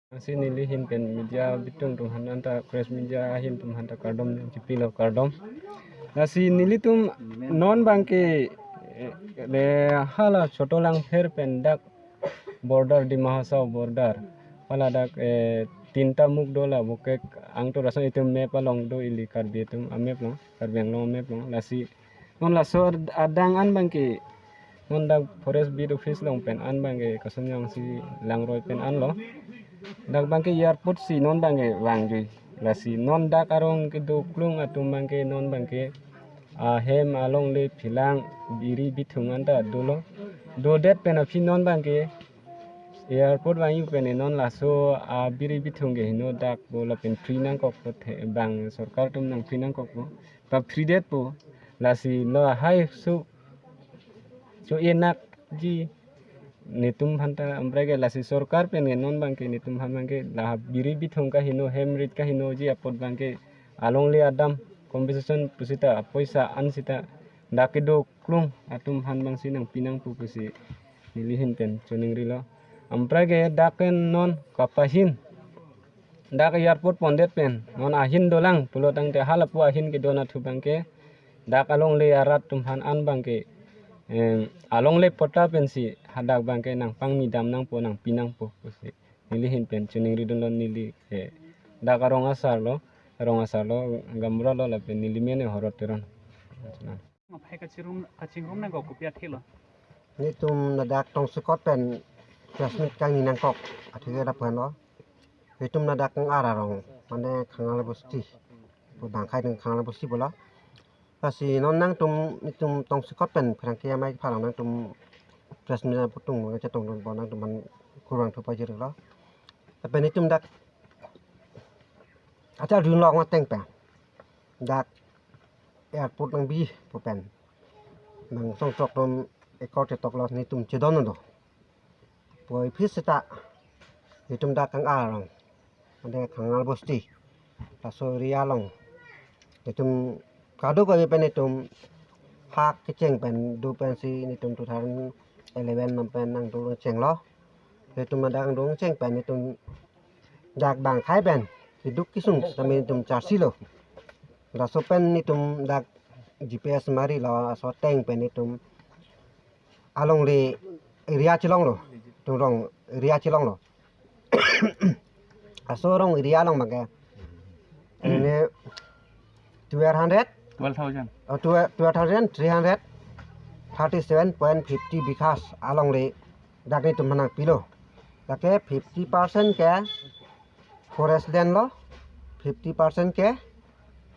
Masih nilihin pen media bitung tum hananta press media hin tum hanta kardom cipilo kardom. Nasi nili tum non bangke le hala छोटो lang fer pen dak border di Mahasau border. Hala dak tinta muk dola buke ang to raso itu map along do ili karbi tum amep no karbiang long map no nasi non laso adang an bangke non dak forest bid office long pen an bangke kasanyang si langroy pen an lo dak bangke airport si non bangke wangjui la si non dak arong kidu klung atum bangke non bangke hem along le philang biri bithungan ta dolo do det pen afi non bangke airport wangi pen non laso biri bithunge hino dak bola pen free nang kok bang sarkar tum nang free nang kok pa free det po la si lo hai so enak ji nitum hanta ambrage lasi sarkar pen non bangke nitum han bangke la biri bithung ka hino hemrit ka hino ji apot bangke along le adam compensation pusita poisa ansita dakido klung atum han bang sinang pinang pu pusi nilihin pen chuning rilo ambrage daken non kapahin dak airport pondet pen non ahin dolang pulotang te halapu ahin ke dona thu bangke dak along le arat tum han an bangke along le pota pensi hadak bangke nang pangmi dam nang po nang pinang po pusi nilihin pen chuning ridon lon nili dak arong asar lo gamra lo la pen nili mene horoteron Mapai kacing rum nang kok kupiat hilo. Ni tum nadak tong sukot pen jasmit kang inang kok athige dapan lo hitum nadak kang ararong mane khangal bosti bangkai nang khangal bosti bola pasi non nang tum tong sukot pen prangkia mai phalang nang tum jasmit putung ngaca tong don bonang tum man kurang thu pajir lo tapi ni tum dak acha rung lok ngateng pe dak airport nang bi po pen nang song tok tum ekor te tok lo ni tum chedon no poi pisita ni tum dak kang arang ande khangal bosti laso ria long ni tum kado ko pen ni tum hak ke cheng pen du pen si ni tum 2011 nam pen nang du cheng lo ni tum dak du cheng pen ni tum dak bang khai pen thì đúc cái súng ta mình tụm chả xí lo là số pen ni tụm dak GPS mari là số teng pen ni tụm along le area chilong lo tụm rong area chilong lo số rong area long mà cái này 200 12,000. 2,337.50 because along le dak ni tụm hanang pilo dak ke 50% ke forest land lo 50% ke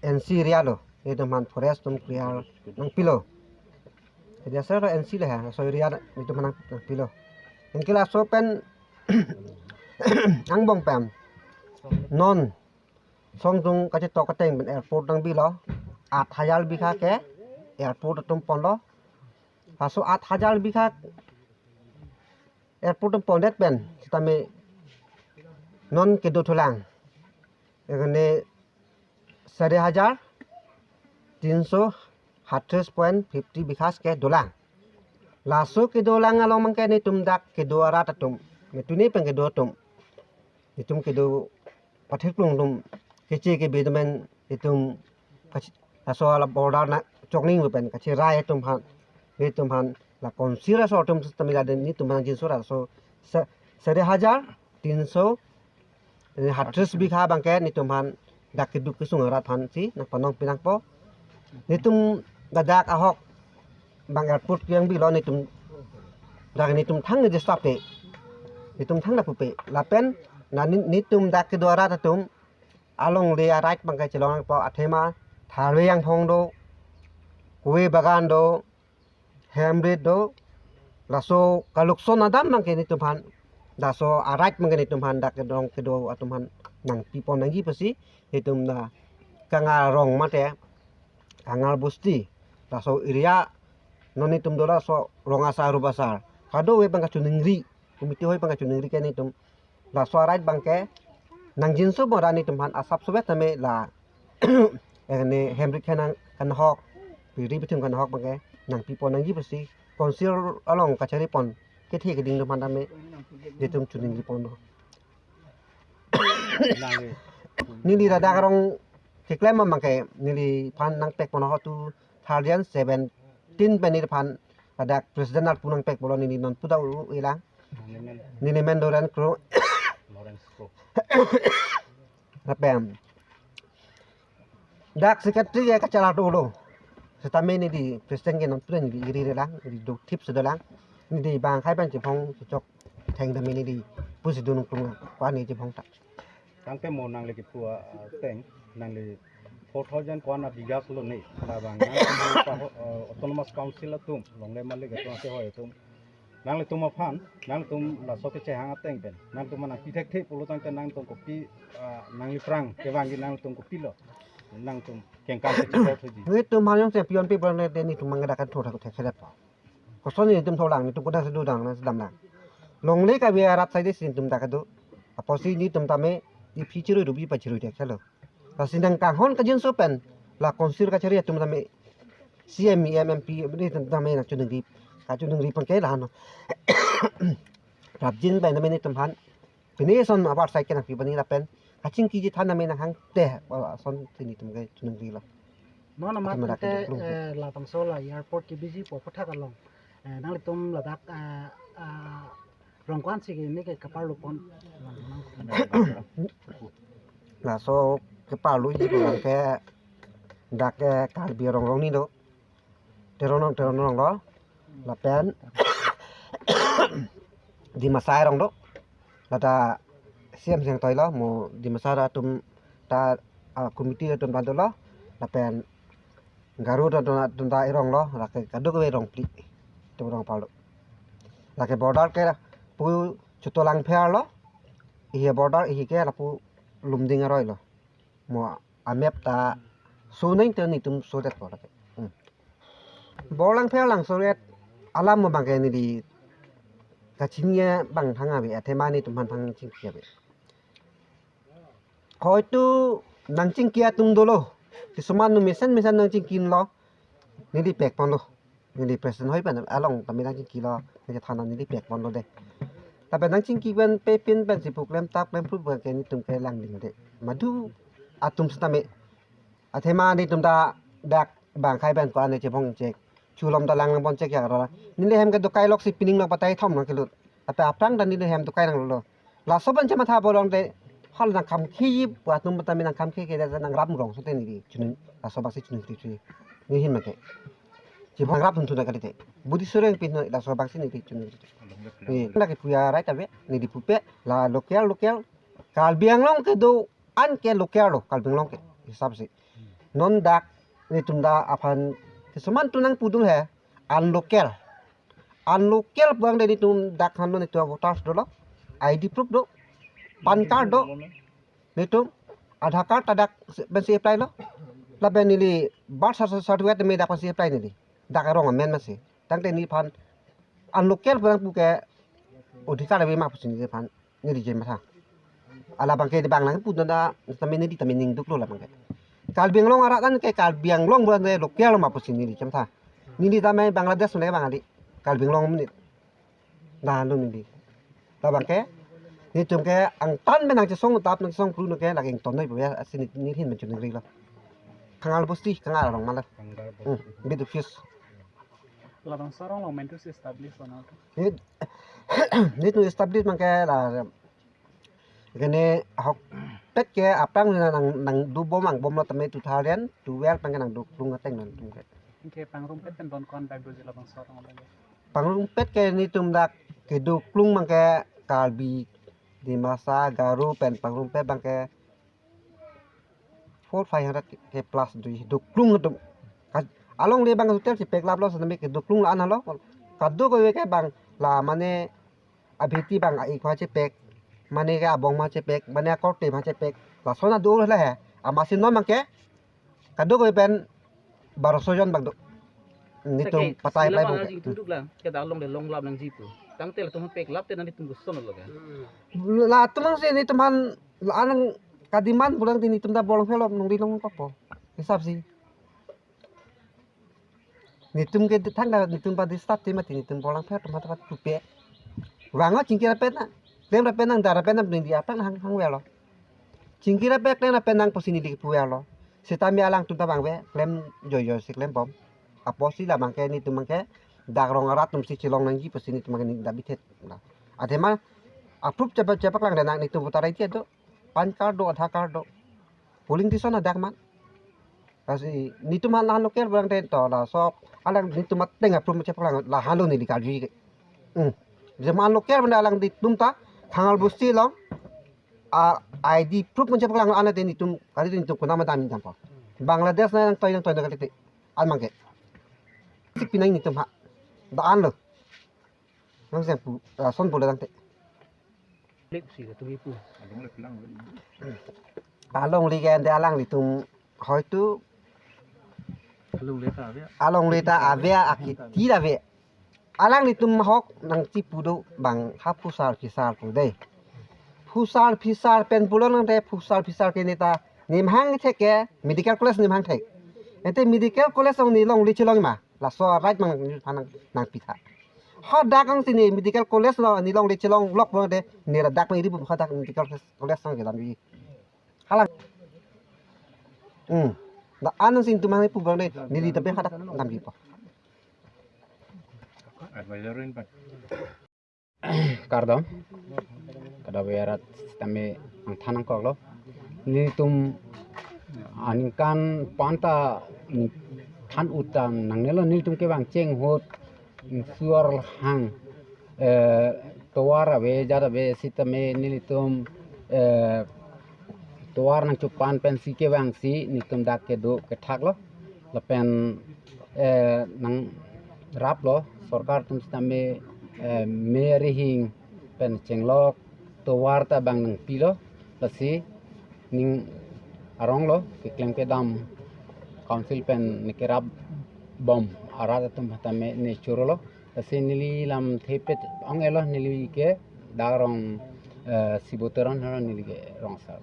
NC area lo ni teman forest tum clear nang pilo jadi asal NC lah ya so area ni teman nang pilo in kila so pen ang bong pam non song tung ka to ka teng ben airport nang bi lo 8,000 bikha ke airport tum pon lo aso 8,000 bikha airport tum pon det ben tame non kedo thulang এখানে 4,338.50 বিকাশ ke dolang laso ke dolang along mangke ni tum dak ke do arat tum ni tuni peng ke do tum ni tum ke do pathik plung tum kece ke bedamen itum laso ala border na chokning pen ka che rai tum han ni tum han la konsira so tum tamila den ni tum han jin so ra so 4,300 hatris bikha bangke ni tumhan dak keduk kesung rat han si nak panong pinang po ni tum dadak ahok bang airport yang bi lo ni tum dak ni tum thang ni stop te ni tum thang na pupe lapen na ni tum dak ke dwara ta tum along le right bangke chelong po athema tharwe yang phong do kuwe bagan do hemrit do laso kalukson adam bangke ni tumhan daso arat mengani tumhan dak dong kedo atuman nang pipon nangi pasi hitum na kangal rong mate kangal busti daso iria noni tum dola so ronga saru basar kado we bangka chuningri kumiti hoy bangka chuningri ke ni tum daso arat bangke nang jinso borani tumhan asap sobet tame la ene hemrik kan hok piri bitum kan hok bangke nang pipon nangi pasi konsil along kachari pon ke thi ke ding tumhan tame ditum chuning di pon Nangi Nili dadak rong keklaim mangke nili pan nang pek pono tu Thailand 17 penir pan dadak presiden al punang pek bolon nili non puda ilang nili mendoran kro Lawrence Ko. rapem dak sekretari ya kacala dulu setame ni di presiden ke non puda nili iri lang di do tips sedalang ni di bang khai ban jepong cocok theng dami ni di pusi dunung kunga kwa ni jepong tak Tangke mo nang lagi pua teng nang li 4,000 kwana biga sulo ni labang nang autonomous council tum long le malik to ase hoy tum nang le tum aphan nang tum la soke che hang ateng ben nang tum mana pitek the pulo tang nang tum kopi nang li prang ke wangi nang tum kopi lo nang tum keng kam che ko thoji ni tum hayong se pion pe bolon de ni tum mangadakan thora ko thekhet pa ko son ni tum tholang ni tum ko da sedu dang na sedam lang long le ka bi arat sai de sin tum dakadu aposi ni tum tame di future do bi pa chiru de khalo la sinang kang hon ka jin so pen la konsir ka chari tum tame CM MMP ni tum tame na chunung ri ka chunung ri pang ke la no rap jin ba na me ni tum han pini son abar sai ke na pi bani la pen kaching ki ji than na me na hang te son ni tum ke chunung ri la nó nằm ở cái là tầng số là airport cái busy của phát thác long năng lực tôm là đắc rong quan sĩ cái mấy cái kapal lục con là so cái pa lu ji ko cái dak cái kal bi rong rong ni do terong đó là pen di masai rong do là ta siam siang toi lo mo di masara tum ta committee tum ban do lo là pen garu tum ta irong lo là cái kaduk we rong pli tum rong pa lo là cái border cái pu chutolang phair lo i border i ke la pu lumding aroi lo mo amep ta suning te ni tum so det por bolang phair lang so det alam mo bang ke ni di kachingnya bang thanga be athema ni tum han thang ching kia be khoi tu nang ching kia tum do lo ti suman nu mission nang ching kin lo ni di pek pon lo ni di president hoi ban along ta mi nang ching ki lo ni thana ni di pek pon lo de ta ben nang ching ki ben pe pin ben si puk lem tak lem pru ba ke ni tum ke lang ding de madu atum stame athema ni tum da dak bang khai ben ko ane che bong che chulom da lang bon che kya ra ni le hem ke do kai lok si pining no patai thom no ke lut apa aprang dan ni le hem do kai nang lo la soban che ma tha bolong de hal nang kham khi wa tum ta mi nang kham khi ke da nang ram rong so te ni di chun la sobak si chun tri ni hin ma ke che bang rap thun na ka de budi soreng pin no la sobak si ni di chun ni na ke puya rai ta be ni di pupe la local kal biang long ke do an ke local lo kal biang long ke hisab si non dak ni tum da aphan seman tunang pudul he an local bang de ni tum dak han ni tu voters do lo ID proof do pan card do ni tum Aadhaar card tadak ben si apply lo la ben ni li birth certificate me dak si apply ni li dak rong amen ma si tang te ni phan an local bang pu ke odhikar be ma pu ni phan ni di je ma tha ala bang ke bang lang pu da tamen ni tamen ning duk lo la bang ke kal biang long ara kan ke kal biang long bulan de local ma pu ni di cham tha ni di ta me Bangladesh ne bang ali kal biang long ni na lu ni di la bang ke ni tum ke ang tan ben ang che song tap nang song pru no ke la king ton noi bu ya sin ni hin men chun ri la kangal posti kangal rong ma la bit of fish La tang sarong long mentus establish on out. ni tu establish mang ke la gane hok pet ke apang nang du bom ang bom lo tame tu tharen tu wel pang nang du lung teng nan tum ke Okay, pangrum pet pen don kon back do la tang sarong long. panglung pet ke ni tum dak ke du klung mang ke kalbi di masa garu pen panglung pet bang ke 400-500 ke plus du klung tu along le bang hotel si pek lap lo sanami ke du klung la an lo kadu ko ke bang la mane abhiti bang ai kwa che pek mane ke abong ma che pek mane ko te ma che pek la sona du la he amasin no mang ke kadu ko pen 1200 jon bang do ni tum patai plai bang jing tu lang ke da long de long lab nang jitu tang tel tum pek lap te nang tum son lo ga la tumang se ni tuman la anang kadiman pulang tini tum da bolong felom nung dilong papo hisap si ni tum ke thang da ni tum pa di start ti mati ni tum bolang fel tum ta tupe wango cingkira pet na dem ra penang dara penang ni dia apa hang hang welo Cingkira pe klem na penang posini di puya lo. Sitami alang tu tabang be klem joyo si klem pom. Aposi la mangke ni tu mangke dagrong arat tum si cilong nangji posini tu mangke ni dabitet. Adema approve cepat lang danang ni tu putarai ti ado. Pan kardo adha kardo. Puling di sana dak man. Kasi ni tu man lan lokel barang ten to la sok alang ni tu mat teng approve cepat lang la halo ni di kadri. Zaman lokel benda alang di tumta thangal busti long ID proof cepat lang ana ten itum kali tu kuna madan jampo. Bangladesh na toy na kali al mangke. Sik pinang ni tum ha. Daan lo. Nang sen son pula dang te. Lek si tu ipu. Along ligen de alang di tum hoitu Alung leta ya. along leta avea akiti ave. Alang di tum hok nang ti pudo bang hapusar pisar pu dei. Pusar pisar pen pulon nang te pusar pisar ke neta nimhang theke medical college nimhang thek. Ente medical college ong ni long li chilong ma la so right mang nang pitha. Ha dakang sini medical college lo ni long li chilong block bo de ni ra dak ni ri bu khadak medical college sang ke dam bi. Halang. Da anang sin tumang pu bang de ni di tabe khadak dam bi po. Advisorin pak. Kardom kada berat tame ang thanang kok lo ni tum aningkan panta than utan nang nelo ni tum ke bang cheng hot suar hang towar ave jada be sitame ni tum towar nang chupan pen si ke bang si ni tum dak ke do ke thak lo la pen nang rap lo sarkar tum sitame merihing pen chenglok to warta bang nang pilo lasi ning arong lo ke klem ke dam council pen nikerab bom arada tum hatame ne churolo lasi nili lam thepet ong elo nili ke darong siboteron nili ke rong sa